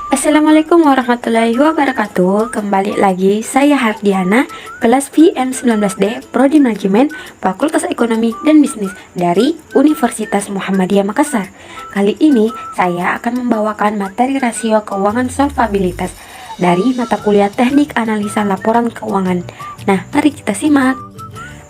Assalamualaikum warahmatullahi wabarakatuh. Kembali lagi saya Hardiana, kelas VM19D, Prodi Manajemen, Fakultas Ekonomi dan Bisnis dari Universitas Muhammadiyah Makassar. Kali ini saya akan membawakan materi rasio keuangan solvabilitas dari mata kuliah Teknik Analisa Laporan Keuangan. Nah, mari kita simak.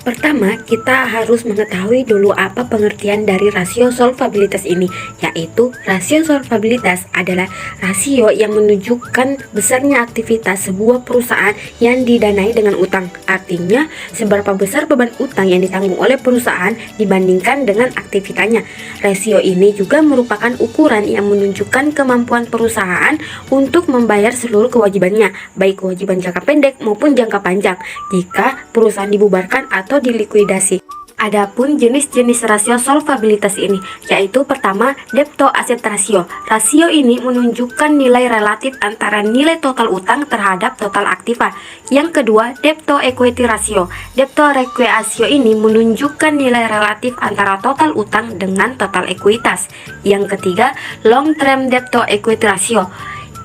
Pertama, kita harus mengetahui dulu apa pengertian dari rasio solvabilitas ini, yaitu rasio solvabilitas adalah rasio yang menunjukkan besarnya aktivitas sebuah perusahaan yang didanai dengan utang. Artinya, seberapa besar beban utang yang ditanggung oleh perusahaan dibandingkan dengan aktivitasnya. Rasio ini juga merupakan ukuran yang menunjukkan kemampuan perusahaan untuk membayar seluruh kewajibannya, baik kewajiban jangka pendek maupun jangka panjang, jika perusahaan dibubarkan atau dilikuidasi. Adapun jenis-jenis rasio solvabilitas ini, yaitu pertama, debto aset rasio. Rasio ini menunjukkan nilai relatif antara nilai total utang terhadap total aktiva. Yang kedua, debto equity rasio. Debto equity rasio ini menunjukkan nilai relatif antara total utang dengan total ekuitas. Yang ketiga, long term debto equity rasio.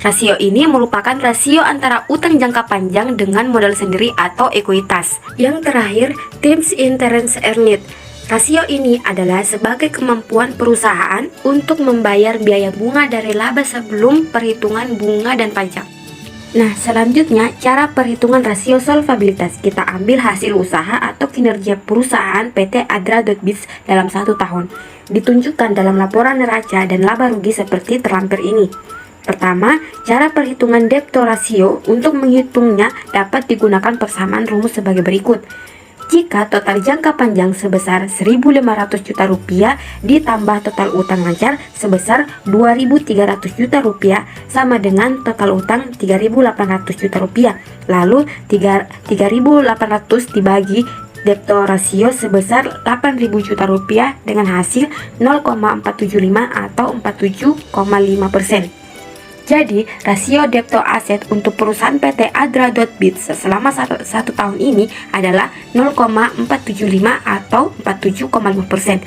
Rasio ini merupakan rasio antara utang jangka panjang dengan modal sendiri atau ekuitas. Yang terakhir, Times Interest Earned. Rasio ini adalah sebagai kemampuan perusahaan untuk membayar biaya bunga dari laba sebelum perhitungan bunga dan pajak. Nah, selanjutnya cara perhitungan rasio solvabilitas. Kita ambil hasil usaha atau kinerja perusahaan PT Adra.biz dalam 1 tahun. Ditunjukkan dalam laporan neraca dan laba rugi seperti terlampir ini. Pertama, cara perhitungan debto rasio. Untuk menghitungnya dapat digunakan persamaan rumus sebagai berikut. Jika total jangka panjang sebesar 1.500 juta rupiah ditambah total utang lancar sebesar 2.300 juta rupiah sama dengan total utang 3.800 juta rupiah. Lalu 3.800 dibagi debto rasio sebesar 8.000 juta rupiah dengan hasil 0,475 atau 47,5%. Jadi, rasio debto aset untuk perusahaan PT Adra.biz selama satu tahun ini adalah 0,475 atau 47,5%.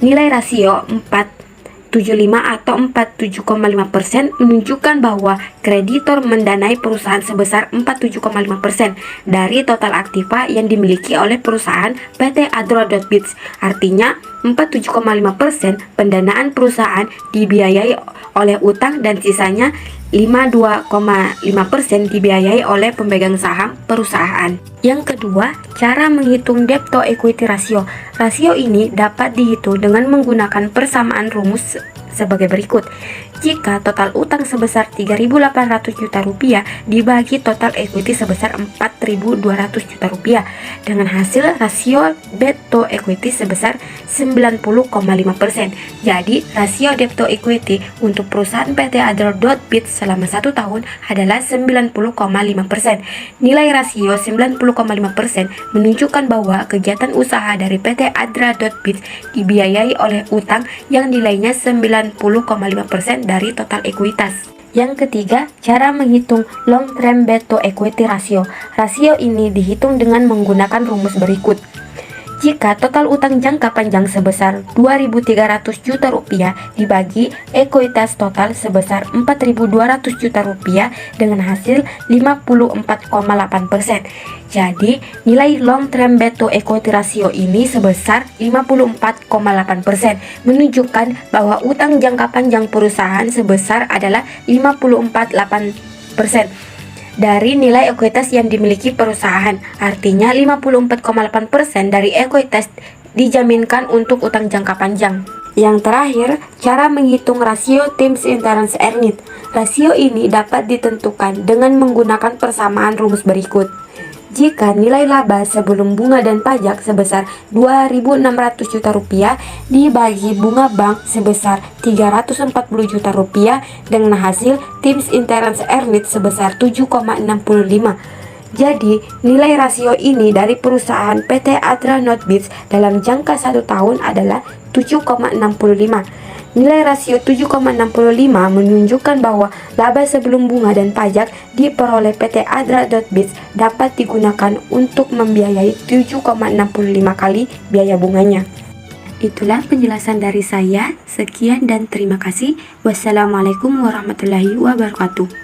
Nilai rasio 475 atau 47,5% menunjukkan bahwa kreditor mendanai perusahaan sebesar 47,5% dari total aktiva yang dimiliki oleh perusahaan PT Adra.biz. Artinya, 47,5% pendanaan perusahaan dibiayai oleh utang dan sisanya 52,5% dibiayai oleh pemegang saham perusahaan. Yang kedua, cara menghitung debto equity rasio. Rasio ini dapat dihitung dengan menggunakan persamaan rumus sebagai berikut. Jika total utang sebesar 3.800 juta rupiah dibagi total equity sebesar 4.200 juta rupiah dengan hasil rasio debto equity sebesar 90,5%. Jadi, rasio debto equity untuk perusahaan PT Adra.biz selama 1 tahun adalah 90,5%. Nilai rasio 90,5% menunjukkan bahwa kegiatan usaha dari PT Adra.biz dibiayai oleh utang yang nilainya 90,5% dari total ekuitas. Yang ketiga, cara menghitung long term debto equity rasio. Rasio ini dihitung dengan menggunakan rumus berikut. Jika total utang jangka panjang sebesar 2.300 juta rupiah dibagi ekuitas total sebesar 4.200 juta rupiah dengan hasil 54,8%. Jadi, nilai long term debto equity rasio ini sebesar 54,8%, menunjukkan bahwa utang jangka panjang perusahaan sebesar adalah 54,8% dari nilai ekuitas yang dimiliki perusahaan. Artinya 54,8% dari ekuitas dijaminkan untuk utang jangka panjang. Yang terakhir, cara menghitung rasio Times Interest Earned. Rasio ini dapat ditentukan dengan menggunakan persamaan rumus berikut. Jika nilai laba sebelum bunga dan pajak sebesar 2.600 juta rupiah dibagi bunga bank sebesar 340 juta rupiah dengan hasil Times Interest Earned sebesar 7,65. Jadi, nilai rasio ini dari perusahaan PT Adra.biz dalam jangka 1 tahun adalah 7,65. Nilai rasio 7,65 menunjukkan bahwa laba sebelum bunga dan pajak diperoleh PT Adra.biz dapat digunakan untuk membiayai 7,65 kali biaya bunganya. Itulah penjelasan dari saya. Sekian dan terima kasih. Wassalamualaikum warahmatullahi wabarakatuh.